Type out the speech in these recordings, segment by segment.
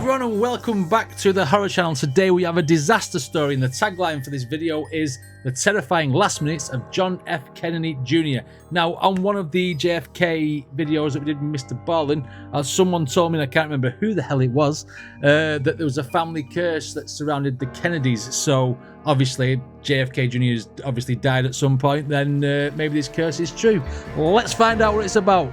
everyone, and welcome back to the Horror Channel. Today we have a disaster story, and the tagline for this video is "The Terrifying Last Minutes of John F. Kennedy Jr." Now, on one of the JFK videos that we did with Mr. Ballin, someone told me, and I can't remember who the hell it was, that there was a family curse that surrounded the Kennedys. So obviously JFK Jr. has obviously died at some point, then maybe this curse is true. Let's find out what it's about.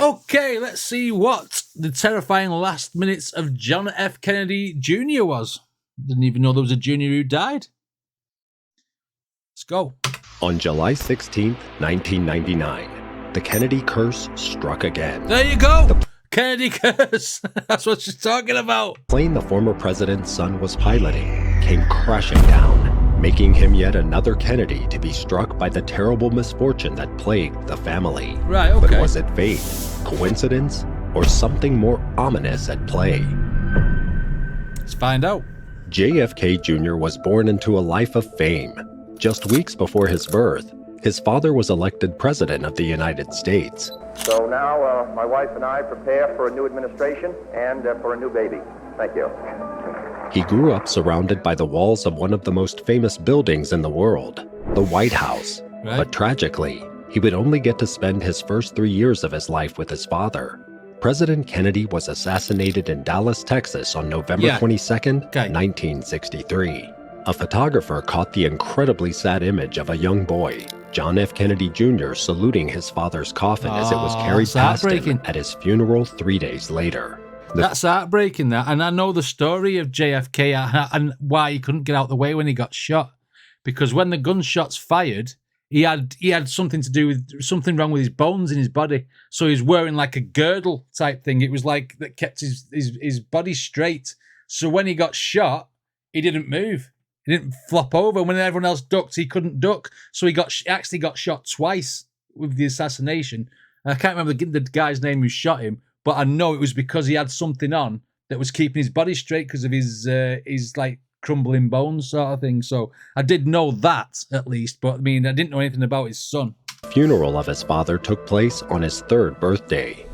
Okay, let's see what the terrifying last minutes of John F. Kennedy Jr. was. Didn't even know there was a junior who died. Let's go. On July 16th, 1999, the Kennedy curse struck again. There you go! The Kennedy curse! That's what she's talking about. The plane the former president's son was piloting came crashing down, making him yet another Kennedy to be struck by the terrible misfortune that plagued the family. Right, okay. But was it fate, coincidence, or something more ominous at play? Let's find out. JFK Jr. was born into a life of fame. Just weeks before his birth, his father was elected president of the United States. So now my wife and I prepare for a new administration and for a new baby. Thank you. He grew up surrounded by the walls of one of the most famous buildings in the world, the White House. Right. But tragically, he would only get to spend his first 3 years of his life with his father. President Kennedy was assassinated in Dallas, Texas on November 22nd, 1963. A photographer caught the incredibly sad image of a young boy, John F. Kennedy Jr., saluting his father's coffin as it was carried past him at his funeral 3 days later. That's heartbreaking, that. And I know the story of JFK and why he couldn't get out the way when he got shot. Because when the gunshots fired, he had something to do with something wrong with his bones in his body. So he was wearing like a girdle type thing. It was like that kept his body straight. So when he got shot, he didn't move. He didn't flop over. When everyone else ducked, he couldn't duck. So he actually got shot twice with the assassination. I can't remember the guy's name who shot him, but I know it was because he had something on that was keeping his body straight because of his like crumbling bones sort of thing. So I did know that at least, but I mean, I didn't know anything about his son. The funeral of his father took place on his 3rd birthday.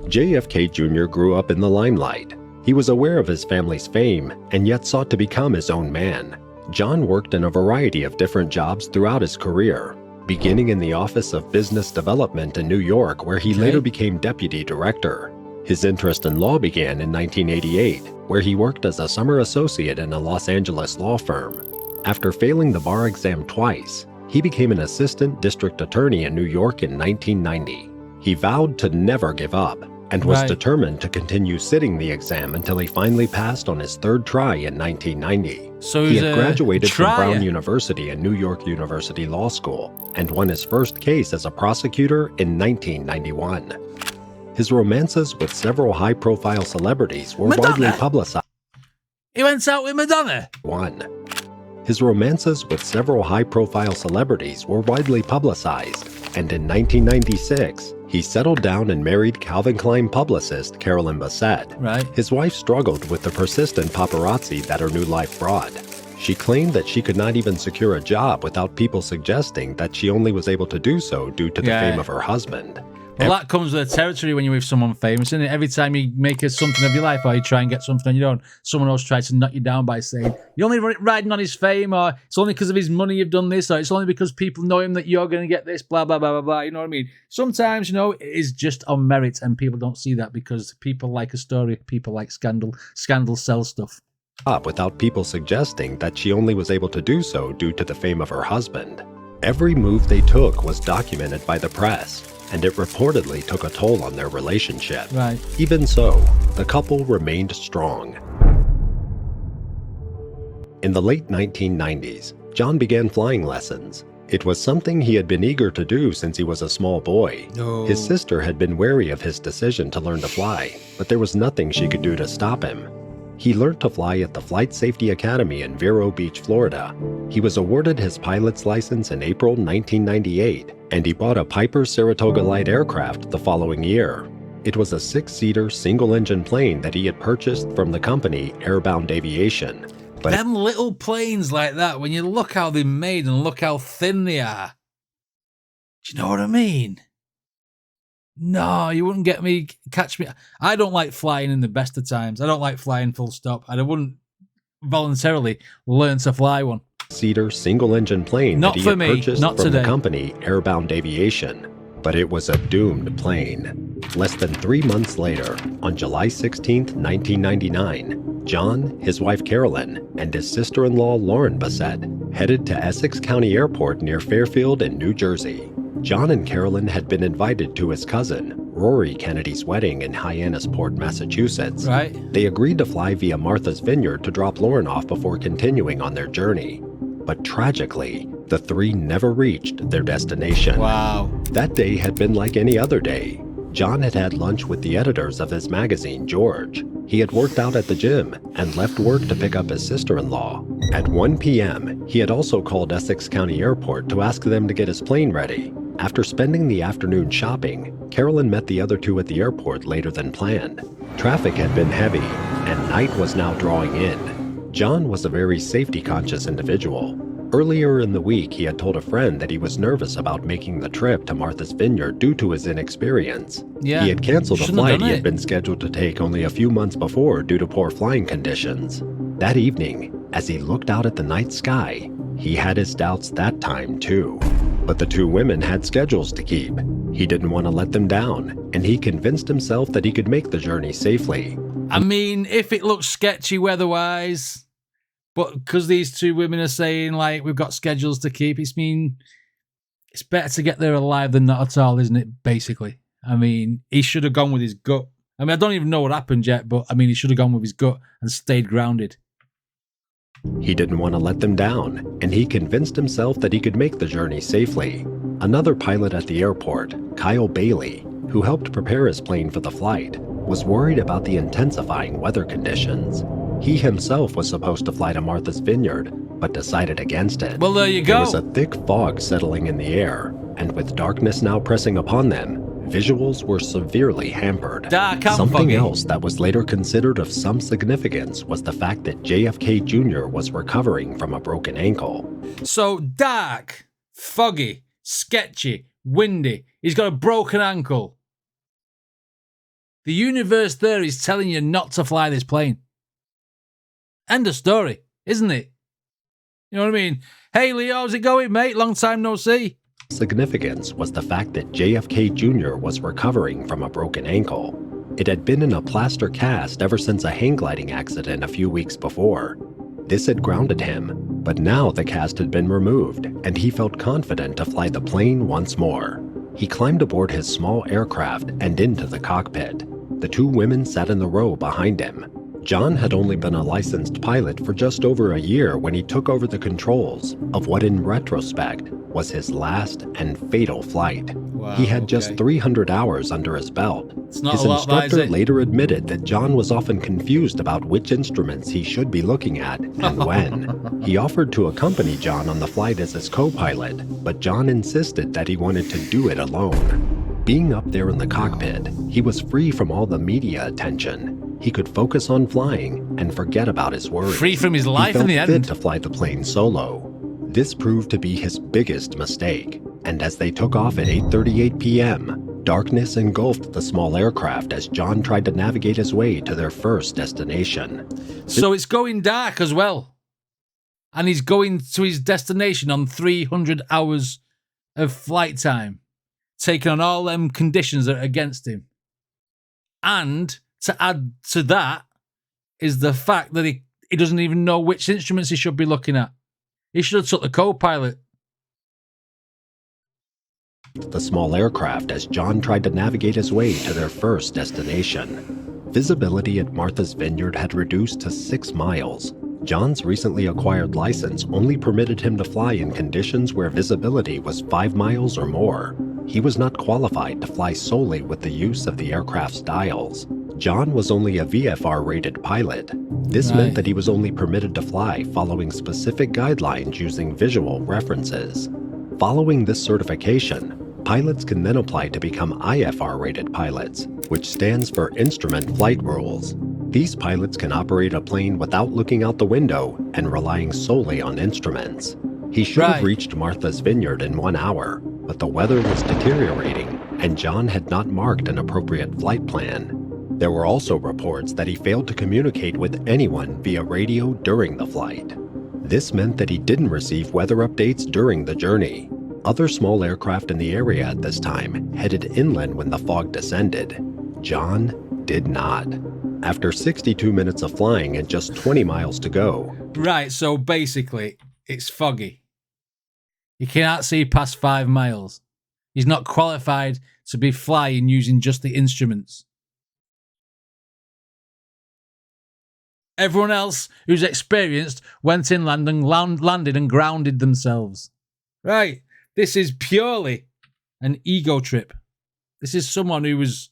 JFK Jr. grew up in the limelight. He was aware of his family's fame and yet sought to become his own man. John worked in a variety of different jobs throughout his career, beginning in the Office of Business Development in New York, where he later became deputy director. His interest in law began in 1988, where he worked as a summer associate in a Los Angeles law firm. After failing the bar exam twice, he became an assistant district attorney in New York in 1990. He vowed to never give up and was determined to continue sitting the exam until he finally passed on his 3rd try in 1990. So he had graduated from Brown University and New York University Law School and won his first case as a prosecutor in 1991. His romances with several high-profile celebrities were widely publicized. He went out with Madonna? His romances with several high-profile celebrities were widely publicized, and in 1996, he settled down and married Calvin Klein publicist Carolyn Bassett. His wife struggled with the persistent paparazzi that her new life brought. She claimed that she could not even secure a job without people suggesting that she only was able to do so due to the fame of her husband. Well, that comes with the territory when you're with someone famous, isn't it? Every time you make something of your life or you try and get something on your own, someone else tries to knock you down by saying, you're only riding on his fame, or it's only because of his money you've done this, or it's only because people know him that you're going to get this, blah, blah, blah, blah, blah. You know what I mean? Sometimes, it is just on merit, and people don't see that because people like a story, people like scandal. Scandal sells stuff. Without people suggesting that she only was able to do so due to the fame of her husband. Every move they took was documented by the press, and it reportedly took a toll on their relationship. Even so, the couple remained strong. In the late 1990s, John began flying lessons. It was something he had been eager to do since he was a small boy. His sister had been wary of his decision to learn to fly, but there was nothing she could do to stop him. He learned to fly at the Flight Safety Academy in Vero Beach, Florida. He was awarded his pilot's license in April 1998, and he bought a Piper Saratoga light aircraft the following year. It was a 6-seater single-engine plane that he had purchased from the company Airbound Aviation. But them little planes like that, when you look how they're made and look how thin they are, do you know what I mean? No, you wouldn't catch me. I don't like flying in the best of times. I don't like flying full stop. And I wouldn't voluntarily learn to fly one. Cedar single-engine plane Not that he for had me, purchased not from today. the company Airbound Aviation, but it was a doomed plane. Less than 3 months later, on July 16, 1999, John, his wife Carolyn, and his sister-in-law Lauren Bassett headed to Essex County Airport near Fairfield in New Jersey. John and Carolyn had been invited to his cousin, Rory Kennedy's wedding in Hyannisport, Massachusetts. Right. They agreed to fly via Martha's Vineyard to drop Lauren off before continuing on their journey. But tragically, the three never reached their destination. Wow. That day had been like any other day. John had had lunch with the editors of his magazine, George. He had worked out at the gym and left work to pick up his sister-in-law. At 1 p.m., he had also called Essex County Airport to ask them to get his plane ready. After spending the afternoon shopping, Carolyn met the other two at the airport later than planned. Traffic had been heavy, and night was now drawing in. John was a very safety-conscious individual. Earlier in the week, he had told a friend that he was nervous about making the trip to Martha's Vineyard due to his inexperience. Yeah, he had canceled a shouldn't have flight done he it. had been scheduled to take only a few months before due to poor flying conditions. That evening, as he looked out at the night sky, he had his doubts that time too. But the two women had schedules to keep. He didn't want to let them down, and he convinced himself that he could make the journey safely. I mean, if it looks sketchy weather-wise, but because these two women are saying, like, we've got schedules to keep, it's better to get there alive than not at all, isn't it, basically? I mean, he should have gone with his gut. I mean, I don't even know what happened yet, but, I mean, he should have gone with his gut and stayed grounded. He didn't want to let them down, and he convinced himself that he could make the journey safely. Another pilot at the airport, Kyle Bailey, who helped prepare his plane for the flight, was worried about the intensifying weather conditions. He himself was supposed to fly to Martha's Vineyard, but decided against it. Well, there you go. There was a thick fog settling in the air, and with darkness now pressing upon them, visuals were severely hampered. Dark and Something foggy. else that was later considered of some significance was the fact that JFK Jr. was recovering from a broken ankle. So dark, foggy, sketchy, windy. He's got a broken ankle. The universe there is telling you not to fly this plane. End of story, isn't it? You know what I mean? Hey, Leo, how's it going, mate? Long time no see. Significance was the fact that JFK Jr. was recovering from a broken ankle. It had been in a plaster cast ever since a hang gliding accident a few weeks before. This had grounded him, but now the cast had been removed, and he felt confident to fly the plane once more. He climbed aboard his small aircraft and into the cockpit. The two women sat in the row behind him. John had only been a licensed pilot for just over a year when he took over the controls of what in retrospect was his last and fatal flight. Wow, he had just okay. 300 hours under his belt. It's not His a lot, that, is instructor it? later admitted that John was often confused about which instruments he should be looking at and when. He offered to accompany John on the flight as his co-pilot, but John insisted that he wanted to do it alone. Being up there in the cockpit, he was free from all the media attention. He could focus on flying and forget about his worries. Free from his life in the He felt fit end. to fly the plane solo. This proved to be his biggest mistake, and as they took off at 8:38 p.m., darkness engulfed the small aircraft as John tried to navigate his way to their first destination. So it's going dark as well. And he's going to his destination on 300 hours of flight time, taking on all them conditions that are against him. And to add to that is the fact that he doesn't even know which instruments he should be looking at. He should have took the co-pilot. The small aircraft as John tried to navigate his way to their first destination. Visibility at Martha's Vineyard had reduced to 6 miles. John's recently acquired license only permitted him to fly in conditions where visibility was 5 miles or more. He was not qualified to fly solely with the use of the aircraft's dials. John was only a VFR-rated pilot. This meant that he was only permitted to fly following specific guidelines using visual references. Following this certification, pilots can then apply to become IFR-rated pilots, which stands for Instrument Flight Rules. These pilots can operate a plane without looking out the window and relying solely on instruments. He should have reached Martha's Vineyard in 1 hour, but the weather was deteriorating, and John had not marked an appropriate flight plan. There were also reports that he failed to communicate with anyone via radio during the flight. This meant that he didn't receive weather updates during the journey. Other small aircraft in the area at this time headed inland when the fog descended. John did not. After 62 minutes of flying and just 20 miles to go. Right, so basically, it's foggy. He cannot see past 5 miles. He's not qualified to be flying using just the instruments. Everyone else who's experienced went inland and landed and grounded themselves. Right, this is purely an ego trip. This is someone who was,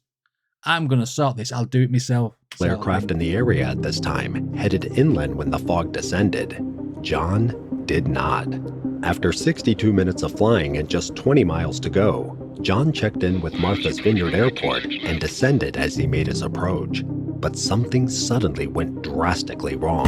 I'm going to sort this, I'll do it myself. Aircraft in the area at this time headed inland when the fog descended. John did not. After 62 minutes of flying and just 20 miles to go, John checked in with Martha's Vineyard Airport and descended as he made his approach. But something suddenly went drastically wrong.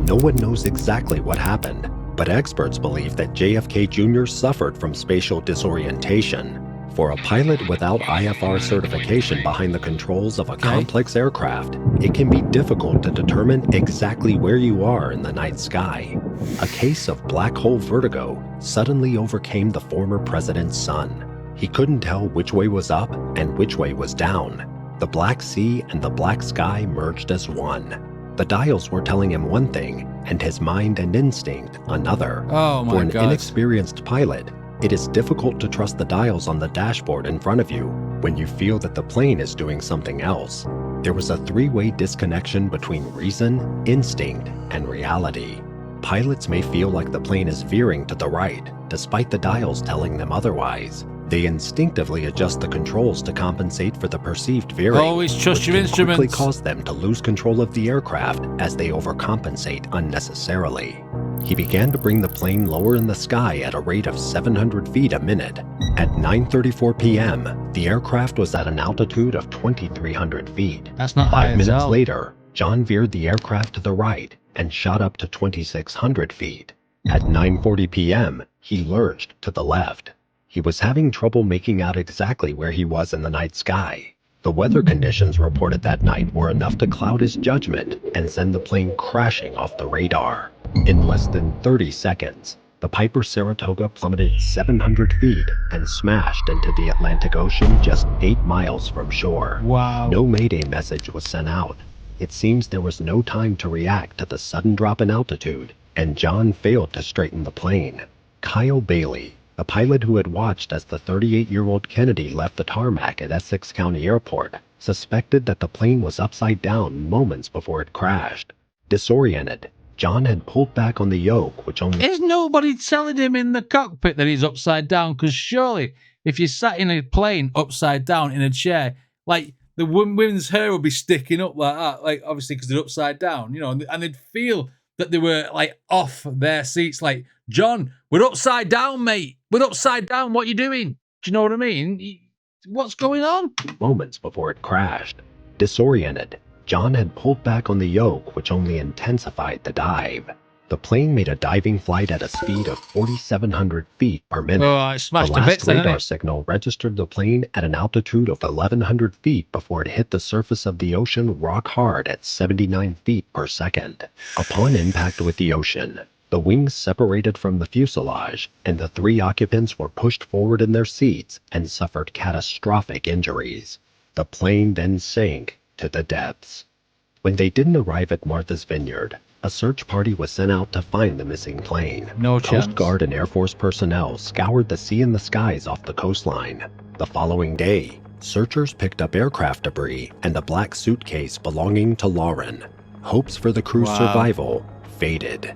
No one knows exactly what happened, but experts believe that JFK Jr. suffered from spatial disorientation. For a pilot without IFR certification behind the controls of a complex aircraft, it can be difficult to determine exactly where you are in the night sky. A case of black hole vertigo suddenly overcame the former president's son. He couldn't tell which way was up and which way was down. The black sea and the black sky merged as one. The dials were telling him one thing, and his mind and instinct another. Oh my God. For an inexperienced pilot, it is difficult to trust the dials on the dashboard in front of you when you feel that the plane is doing something else. There was a three-way disconnection between reason, instinct, and reality. Pilots may feel like the plane is veering to the right, despite the dials telling them otherwise. They instinctively adjust the controls to compensate for the perceived veering. Always trust your instruments. Which can quickly cause them to lose control of the aircraft as they overcompensate unnecessarily. He began to bring the plane lower in the sky at a rate of 700 feet a minute. At 9:34 p.m., the aircraft was at an altitude of 2,300 feet. That's not high 5 minutes as hell. later, John veered the aircraft to the right and shot up to 2,600 feet. At 9:40 p.m., he lurched to the left. He was having trouble making out exactly where he was in the night sky. The weather conditions reported that night were enough to cloud his judgment and send the plane crashing off the radar. In less than 30 seconds, the Piper Saratoga plummeted 700 feet and smashed into the Atlantic Ocean just 8 miles from shore. Wow. No Mayday message was sent out. It seems there was no time to react to the sudden drop in altitude, and John failed to straighten the plane. Kyle Bailey, the pilot who had watched as the 38-year-old Kennedy left the tarmac at Essex County Airport, suspected that the plane was upside down moments before it crashed. Disoriented, John had pulled back on the yoke, which only... Is nobody telling him in the cockpit that he's upside down? Because surely, if you sat in a plane upside down in a chair, like, the women's hair would be sticking up like that, like, obviously because they're upside down, you know, and they'd feel that they were, like, off their seats, like, John, we're upside down, mate. We're upside down. What you doing? Do you know what I mean? What's going on? Moments before it crashed. Disoriented, John had pulled back on the yoke, which only intensified the dive. The plane made a diving flight at a speed of 4,700 feet per minute. Oh, I smashed the a bit, last radar signal registered the plane at an altitude of 1,100 feet before it hit the surface of the ocean rock hard at 79 feet per second. Upon impact with the ocean, the wings separated from the fuselage, and the 3 occupants were pushed forward in their seats and suffered catastrophic injuries. The plane then sank to the depths. When they didn't arrive at Martha's Vineyard, a search party was sent out to find the missing plane. No chance. Coast Guard and Air Force personnel scoured the sea and the skies off the coastline. The following day, searchers picked up aircraft debris and a black suitcase belonging to Lauren. Hopes for the crew's survival faded.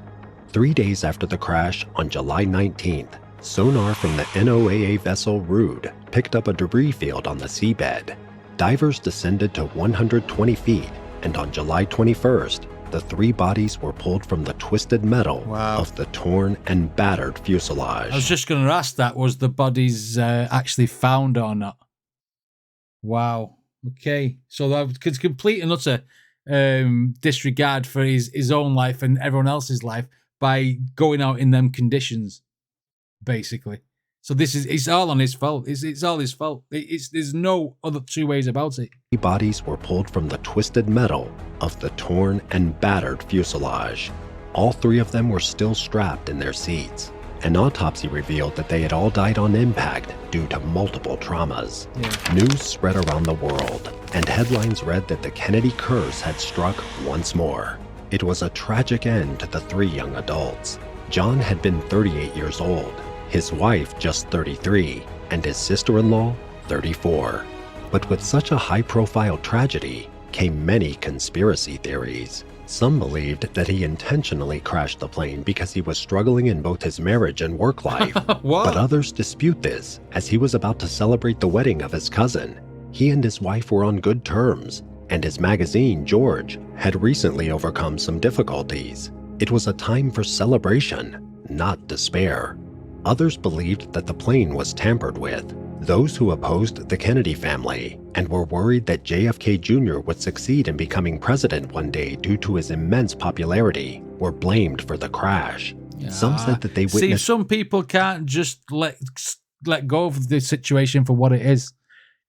3 days after the crash, on July 19th, sonar from the NOAA vessel Rude picked up a debris field on the seabed. Divers descended to 120 feet, and on July 21st, the 3 bodies were pulled from the twisted metal of the torn and battered fuselage. I was just going to ask that, was the bodies actually found or not? Wow. Okay. So that was complete and utter disregard for his own life and everyone else's life by going out in them conditions, basically. So it's all on his fault. It's all his fault. There's no other two ways about it. Bodies were pulled from the twisted metal of the torn and battered fuselage. All three of them were still strapped in their seats. An autopsy revealed that they had all died on impact due to multiple traumas. Yeah. News spread around the world, and headlines read that the Kennedy curse had struck once more. It was a tragic end to the three young adults. John had been 38 years old, his wife just 33, and his sister-in-law 34. But with such a high-profile tragedy came many conspiracy theories. Some believed that he intentionally crashed the plane because he was struggling in both his marriage and work life. But others dispute this, as he was about to celebrate the wedding of his cousin. He and his wife were on good terms, and his magazine, George, had recently overcome some difficulties. It was a time for celebration, not despair. Others believed that the plane was tampered with. Those who opposed the Kennedy family and were worried that JFK Jr. would succeed in becoming president one day due to his immense popularity were blamed for the crash. Some said that they witnessed... See, some people can't just let go of the situation for what it is.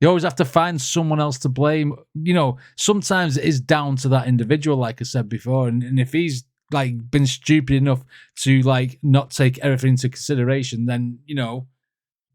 You always have to find someone else to blame. You know, sometimes it is down to that individual, like I said before, and if he's like been stupid enough to like not take everything into consideration, then, you know,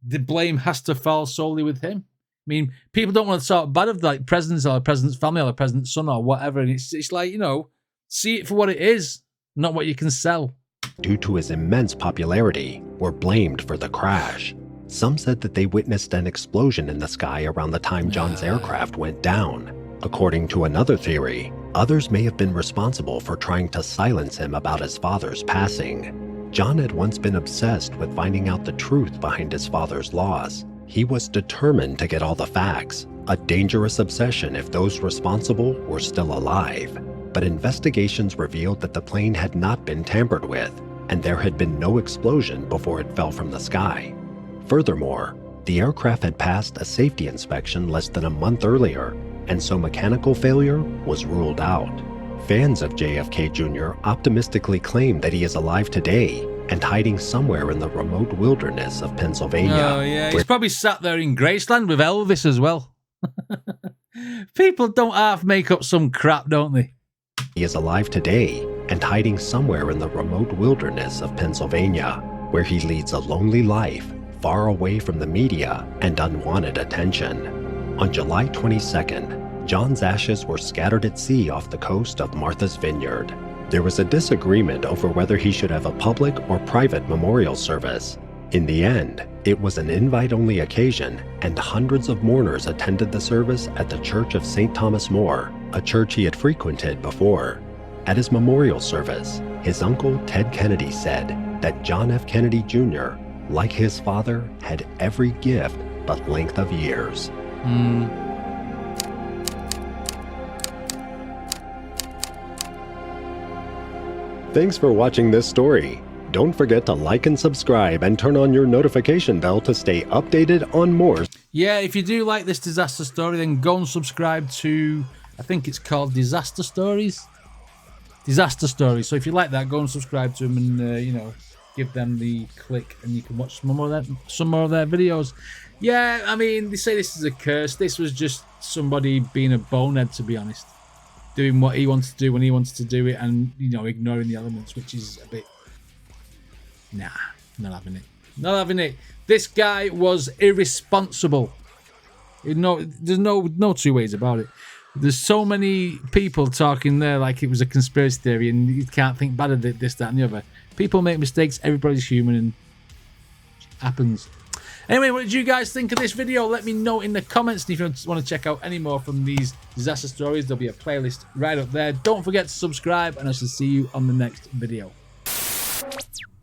the blame has to fall solely with him. I mean, people don't want to talk bad of like presidents or the president's family or the president's son or whatever. And it's like, you know, see it for what it is, not what you can sell. Due to his immense popularity, were blamed for the crash. Some said that they witnessed an explosion in the sky around the time John's aircraft went down. According to another theory, others may have been responsible for trying to silence him about his father's passing. John had once been obsessed with finding out the truth behind his father's loss. He was determined to get all the facts, a dangerous obsession if those responsible were still alive. But investigations revealed that the plane had not been tampered with, and there had been no explosion before it fell from the sky. Furthermore, the aircraft had passed a safety inspection less than a month earlier, and so mechanical failure was ruled out. Fans of JFK Jr. optimistically claim that he is alive today and hiding somewhere in the remote wilderness of Pennsylvania. Oh, yeah. He's probably sat there in Graceland with Elvis as well. People don't half make up some crap, don't they? He is alive today and hiding somewhere in the remote wilderness of Pennsylvania, where he leads a lonely life, far away from the media and unwanted attention. On July 22nd, John's ashes were scattered at sea off the coast of Martha's Vineyard. There was a disagreement over whether he should have a public or private memorial service. In the end, it was an invite-only occasion, and hundreds of mourners attended the service at the Church of St. Thomas More, a church he had frequented before. At his memorial service, his uncle Ted Kennedy said that John F. Kennedy Jr., like his father, had every gift but length of years. Thanks for watching this story. Don't forget to like and subscribe and turn on your notification bell to stay updated on more. Yeah, if you do like this disaster story, then go and subscribe to, I think it's called Disaster Stories. Disaster Stories. So if you like that, go and subscribe to them and, you know, give them the click and you can watch some more of their videos. Yeah, I mean, they say this is a curse. This was just somebody being a bonehead, to be honest. Doing what he wanted to do when he wanted to do it and, you know, ignoring the elements, which is a bit... Nah, not having it. Not having it. This guy was irresponsible. There's no two ways about it. There's so many people talking there like it was a conspiracy theory and you can't think bad of it, this, that, and the other. People make mistakes. Everybody's human and it happens. Anyway, what did you guys think of this video? Let me know in the comments. And if you want to check out any more from these disaster stories, there'll be a playlist right up there. Don't forget to subscribe and I shall see you on the next video.